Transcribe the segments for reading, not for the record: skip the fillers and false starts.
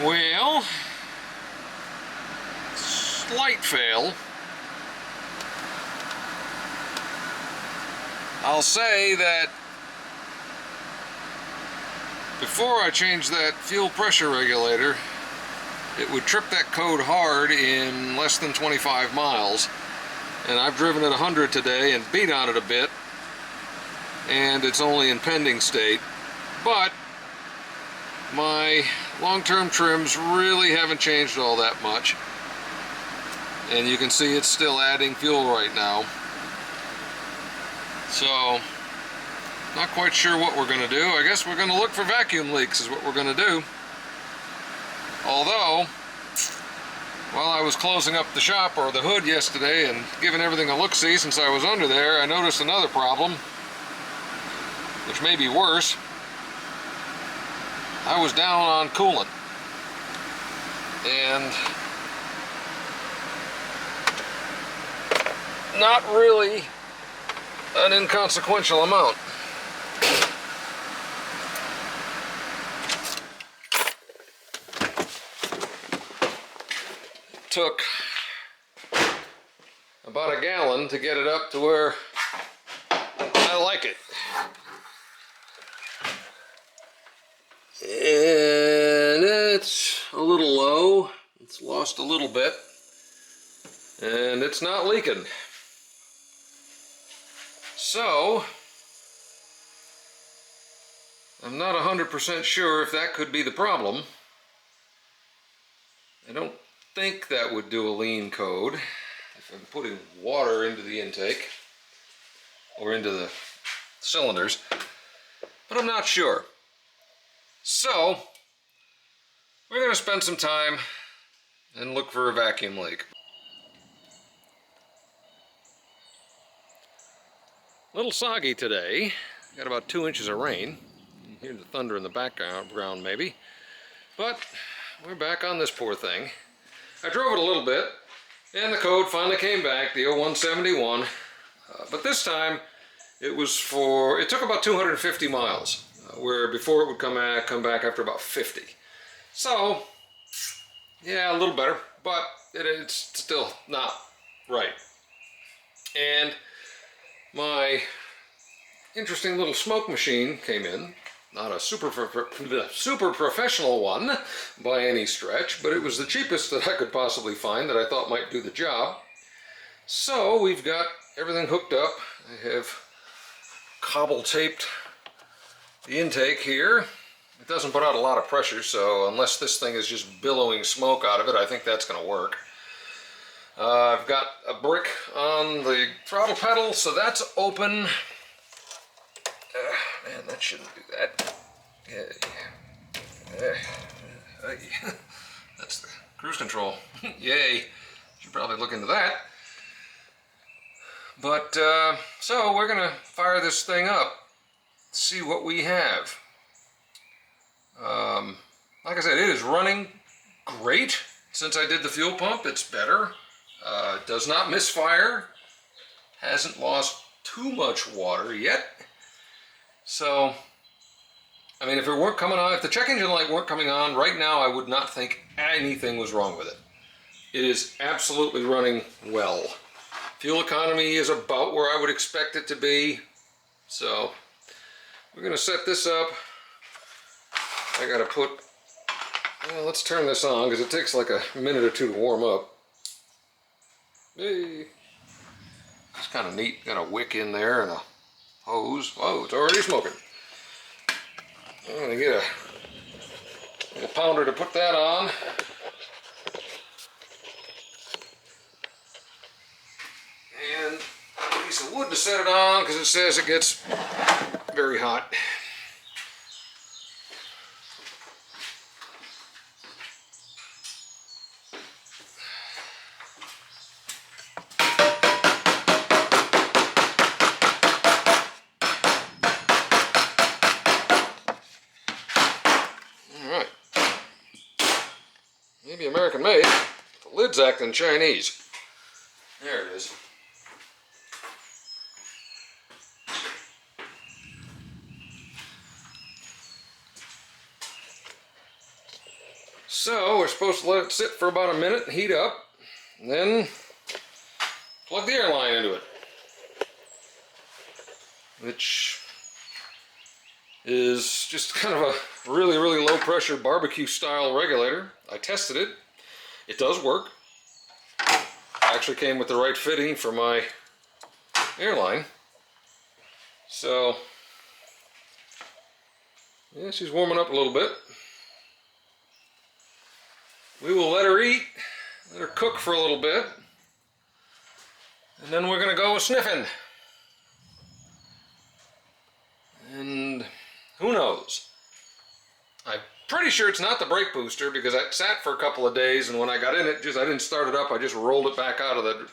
Well, slight fail. I'll say that before I changed that fuel pressure regulator, it would trip that code hard in less than 25 miles. And I've driven at 100 today and beat on it a bit, and it's only in pending state. But my long-term trims really haven't changed all that much. And you can see it's still adding fuel right now. So, not quite sure what we're going to do. I guess we're going to look for vacuum leaks is what we're going to do. Although, while I was closing up the shop or the hood yesterday and giving everything a look-see since I was under there, I noticed another problem, which may be worse. I was down on coolant. And not really an inconsequential amount. Took about a gallon to get it up to where I like it. And it's a little low. It's lost a little bit. And it's not leaking. So, I'm not 100% sure if that could be the problem. I don't think that would do a lean code if I'm putting water into the intake or into the cylinders, but I'm not sure. So, we're going to spend some time and look for a vacuum leak. A little soggy today. Got about 2 inches of rain. You can hear the thunder in the background maybe. But we're back on this poor thing. I drove it a little bit and the code finally came back, the 0171. But this time it took about 250 miles, where before it would come back after about 50. So, yeah, a little better, but it's still not right. And my interesting little smoke machine came in. Not a super professional one by any stretch, but it was the cheapest that I could possibly find that I thought might do the job. So we've got everything hooked up. I have cobble taped the intake here. It doesn't put out a lot of pressure, so unless this thing is just billowing smoke out of it, I think that's going to work. I've got a brick on the throttle pedal, so that's open. Man, that shouldn't do that. That's the cruise control. Yay. Should probably look into that. But, so we're going to fire this thing up, see what we have. Like I said, it is running great. Since I did the fuel pump, it's better. It does not misfire. Hasn't lost too much water yet. So, I mean, if it weren't coming on, if the check engine light weren't coming on, right now I would not think anything was wrong with it. It is absolutely running well. Fuel economy is about where I would expect it to be. So, we're going to set this up. I got to put, well, let's turn this on because it takes like a minute or two to warm up. Hey. It's kind of neat. Got a wick in there and a hose. Whoa, it's already smoking. I'm going to get a pounder to put that on. And a piece of wood to set it on because it says it gets very hot. Maybe American made. The lid's acting Chinese. There it is. So we're supposed to let it sit for about a minute and heat up, and then plug the air line into it, which is just kind of a really, really low pressure barbecue style regulator. I tested it. It does work. Actually came with the right fitting for my airline. So yeah, she's warming up a little bit. We will let her eat, let her cook for a little bit, and then we're going to go sniffing. And who knows? I'm pretty sure it's not the brake booster because it sat for a couple of days, and when I got in it, I didn't start it up. I just rolled it back out of the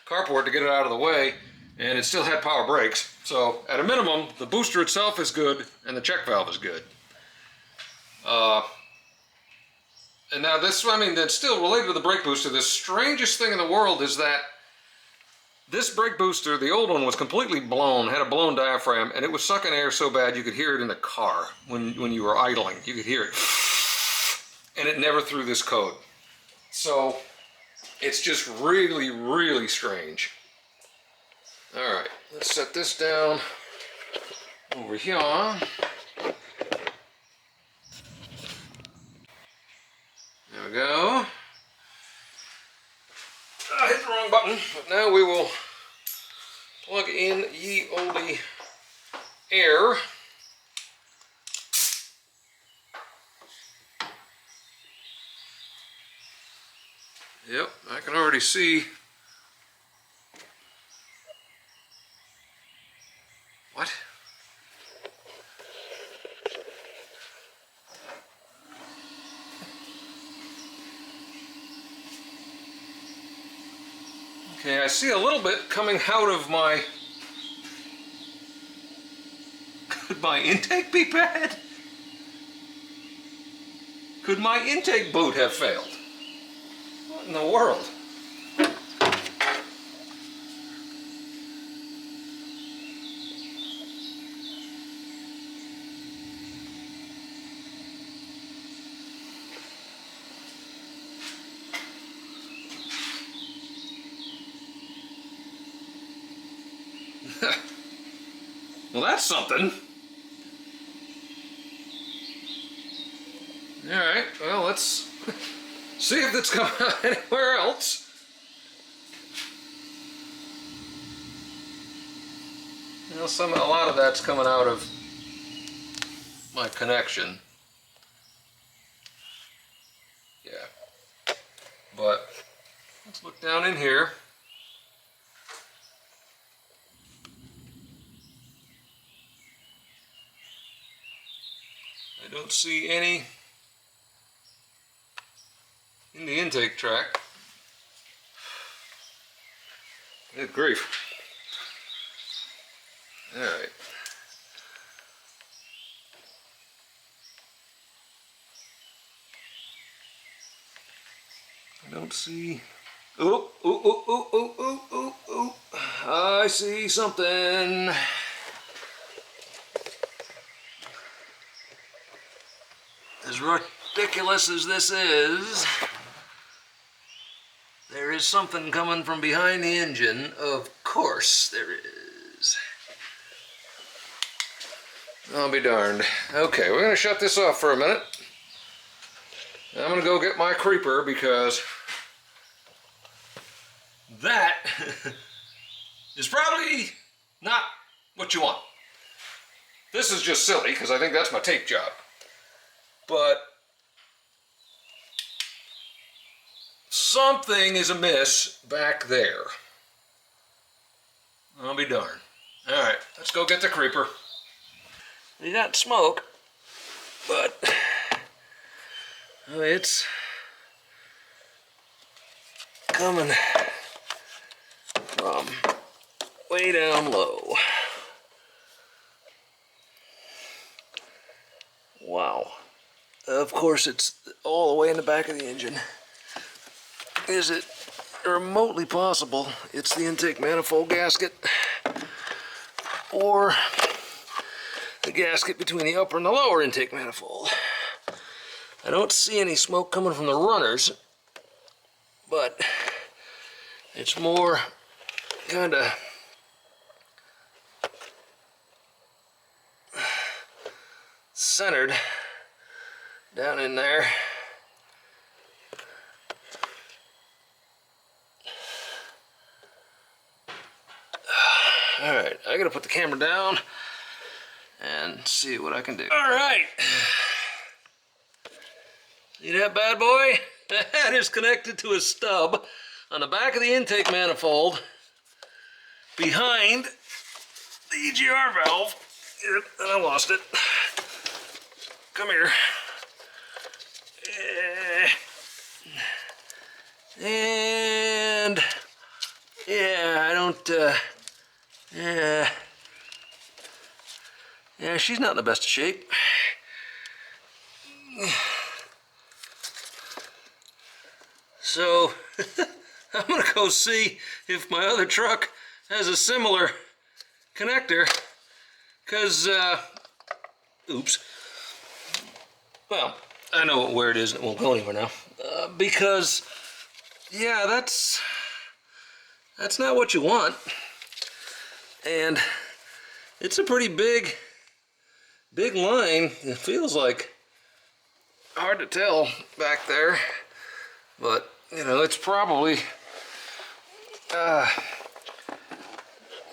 carport to get it out of the way, and it still had power brakes. So at a minimum, the booster itself is good and the check valve is good. And now this, I mean, that's still related to the brake booster. The strangest thing in the world is that this brake booster, the old one, was completely blown, had a blown diaphragm, and it was sucking air so bad you could hear it in the car when you were idling. You could hear it. And it never threw this code. So it's just really, really strange. All right, let's set this down over here. There we go. I hit the wrong button, but now we will plug in ye olde air. Yep, I can already see. What? Okay, I see a little bit coming out of my... Could my intake be bad? Could my intake boot have failed? What in the world? Well, that's something. Alright, well, let's see if it's coming out anywhere else. You know, a lot of that's coming out of my connection. Yeah. But let's look down in here. I don't see any in the intake track. Good grief. All right. I don't see. Oh, oh, oh, oh, oh, oh, oh, oh. I see something. As ridiculous as this is, there is something coming from behind the engine. Of course there is. I'll be darned. Okay, we're going to shut this off for a minute. I'm going to go get my creeper because that is probably not what you want. This is just silly because I think that's my tape job. But something is amiss back there. I'll be darned. All right, let's go get the creeper. You got smoke, but it's coming from way down low. Wow. Of course, it's all the way in the back of the engine. Is it remotely possible it's the intake manifold gasket or the gasket between the upper and the lower intake manifold? I don't see any smoke coming from the runners, but it's more kind of centered down in there. All right, I gotta put the camera down and see what I can do. All right. See that bad boy? That is connected to a stub on the back of the intake manifold behind the EGR valve. Here, and I lost it. Come here. And yeah, I don't, yeah, she's not in the best of shape. So, I'm gonna go see if my other truck has a similar connector, because, oops. Well, I know where it is and it won't go anywhere now. Because, yeah, that's not what you want. And it's a pretty big line. It feels like hard to tell back there, but you know, it's probably, you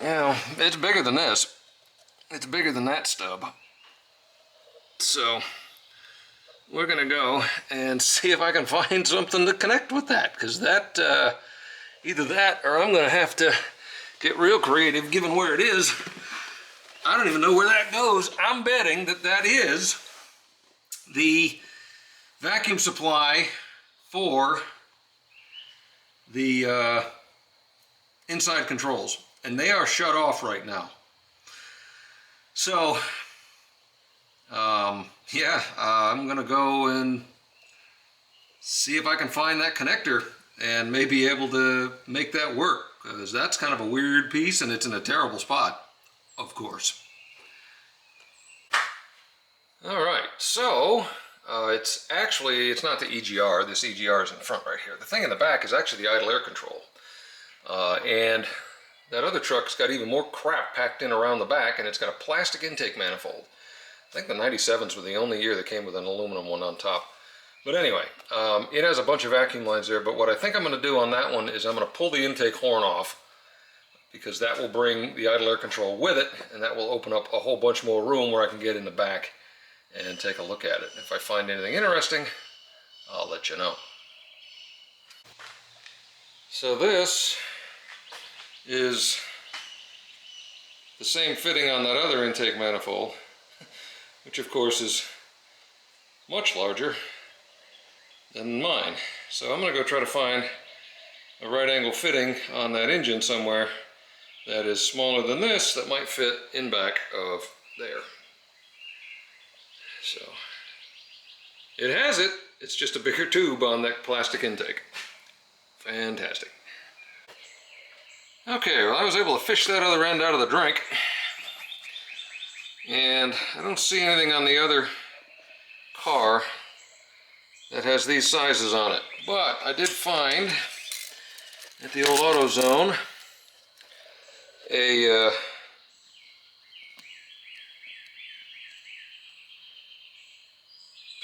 know, it's bigger than this. It's bigger than that stub. So we're gonna go and see if I can find something to connect with that, because that, either that or I'm gonna have to get real creative given where it is. I don't even know where that goes. I'm betting that that is the vacuum supply for the inside controls, and they are shut off right now. So yeah, I'm gonna go and see if I can find that connector and maybe able to make that work, because that's kind of a weird piece and it's in a terrible spot, of course. All right, so it's not the EGR. This EGR is in front right here. The thing in the back is actually the idle air control. And that other truck's got even more crap packed in around the back, and it's got a plastic intake manifold. I think the 97s were the only year that came with an aluminum one on top. But anyway, it has a bunch of vacuum lines there, but what I think I'm going to do on that one is I'm going to pull the intake horn off, because that will bring the idle air control with it, and that will open up a whole bunch more room where I can get in the back and take a look at it. If I find anything interesting, I'll let you know. So this is the same fitting on that other intake manifold, which of course is much larger than mine. So I'm going to go try to find a right angle fitting on that engine somewhere that is smaller than this, that might fit in back of there. So it has it, it's just a bigger tube on that plastic intake. Fantastic. Okay, well, I was able to fish that other end out of the drink, and I don't see anything on the other car that has these sizes on it, but I did find at the old AutoZone a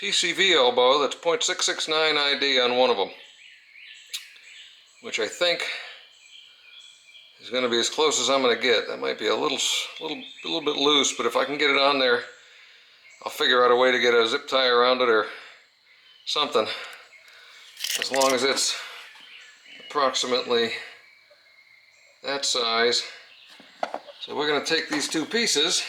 PCV elbow that's .669 ID on one of them, which I think is going to be as close as I'm going to get. That might be a little bit loose, but if I can get it on there, I'll figure out a way to get a zip tie around it or something, as long as it's approximately that size. So we're going to take these two pieces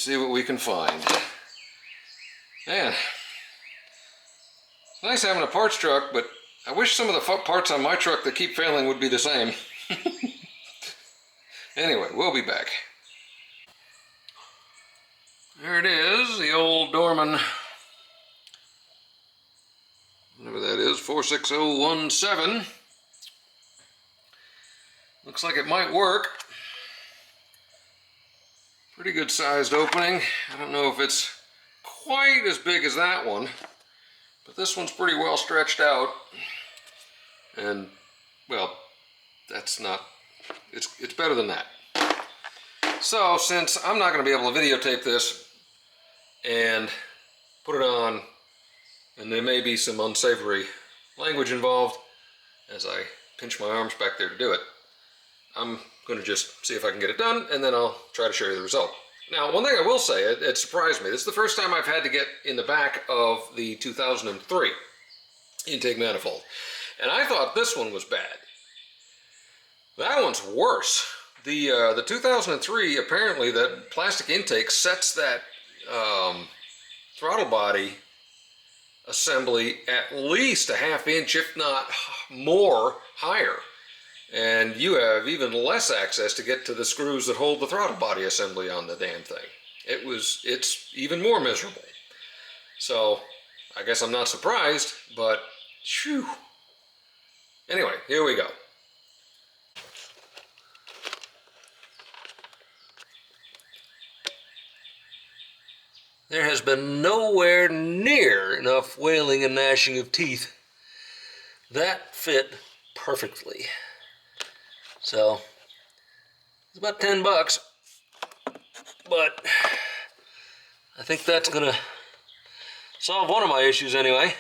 see what we can find. Man, it's nice having a parts truck, but I wish some of the parts on my truck that keep failing would be the same. Anyway, we'll be back. There it is, the old Dorman, whatever that is, 46017. Looks like it might work. Pretty good sized opening. I don't know if it's quite as big as that one, but this one's pretty well stretched out. And, well, that's not, it's better than that. So, since I'm not going to be able to videotape this and put it on, and there may be some unsavory language involved as I pinch my arms back there to do it, I'm going to just see if I can get it done, and then I'll try to show you the result. Now, one thing I will say, it surprised me. This is the first time I've had to get in the back of the 2003 intake manifold. And I thought this one was bad. That one's worse. The 2003, apparently, that plastic intake sets that throttle body assembly at least a ½ inch, if not more, higher. And you have even less access to get to the screws that hold the throttle body assembly on the damn thing. It's even more miserable. So, I guess I'm not surprised, but phew. Anyway, here we go. There has been nowhere near enough wailing and gnashing of teeth. That fit perfectly. So, it's about 10 bucks, but I think that's gonna solve one of my issues anyway.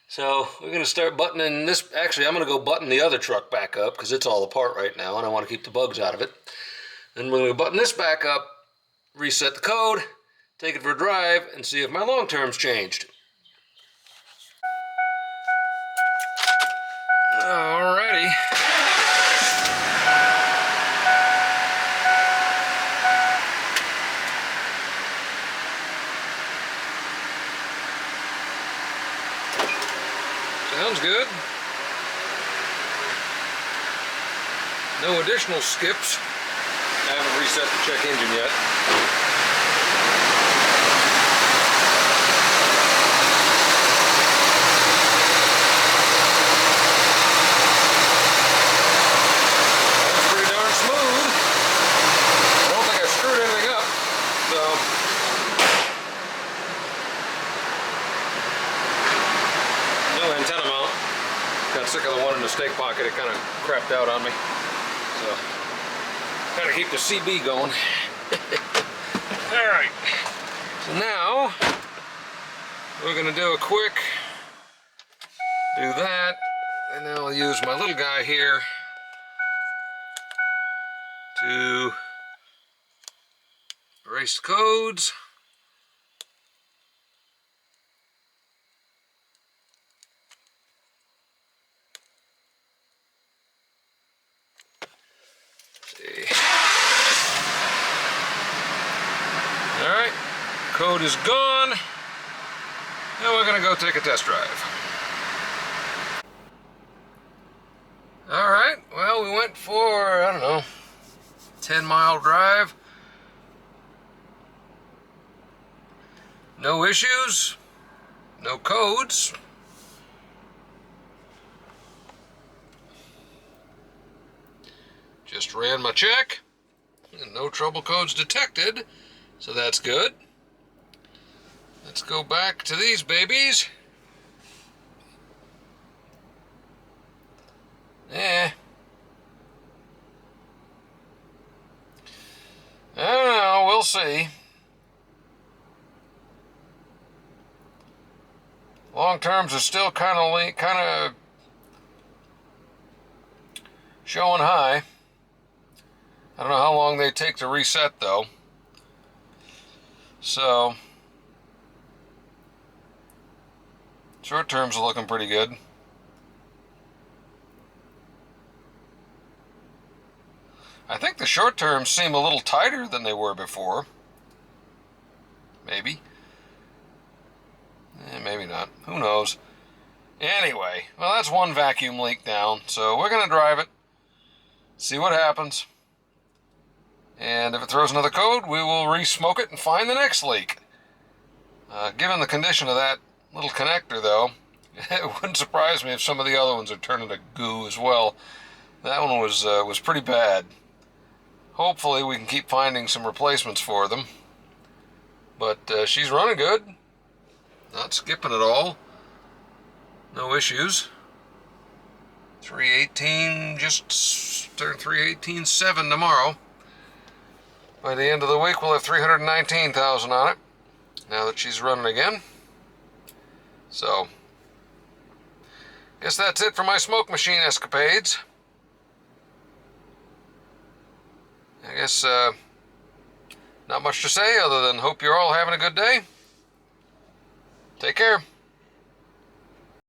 So, we're gonna start buttoning this. Actually, I'm gonna go button the other truck back up because it's all apart right now and I want to keep the bugs out of it. Then we're gonna button this back up, reset the code, take it for a drive, and see if my long term's changed. Alrighty. Sounds good. No additional skips. I haven't reset the check engine yet. That's pretty darn smooth. I don't think I screwed anything up, so. No antenna mount. Got sick of the one in the stake pocket. It kind of crapped out on me. So. Gotta keep the CB going. Alright. So now, we're gonna do a quick, do that, and then I'll use my little guy here to erase the codes. Alright, code is gone. Now we're gonna go take a test drive. Alright, well, we went for, I don't know, 10-mile drive. No issues, no codes. Just ran my check, and no trouble codes detected. So that's good. Let's go back to these babies. I don't know, we'll see. Long terms are still kind of showing high. I don't know how long they take to reset though. So, short terms are looking pretty good. I think the short terms seem a little tighter than they were before. Maybe. Maybe not. Who knows? Anyway, well, that's one vacuum leak down. So we're going to drive it, see what happens. And if it throws another code, we will re-smoke it and find the next leak. Given the condition of that little connector, though, it wouldn't surprise me if some of the other ones are turning to goo as well. That one was pretty bad. hopefully we can keep finding some replacements for them. But she's running good. Not skipping at all. No issues. 318, just turned 318.7 tomorrow. By the end of the week, we'll have 319,000 on it, now that she's running again. So, guess that's it for my smoke machine escapades. I guess not much to say other than hope you're all having a good day. Take care.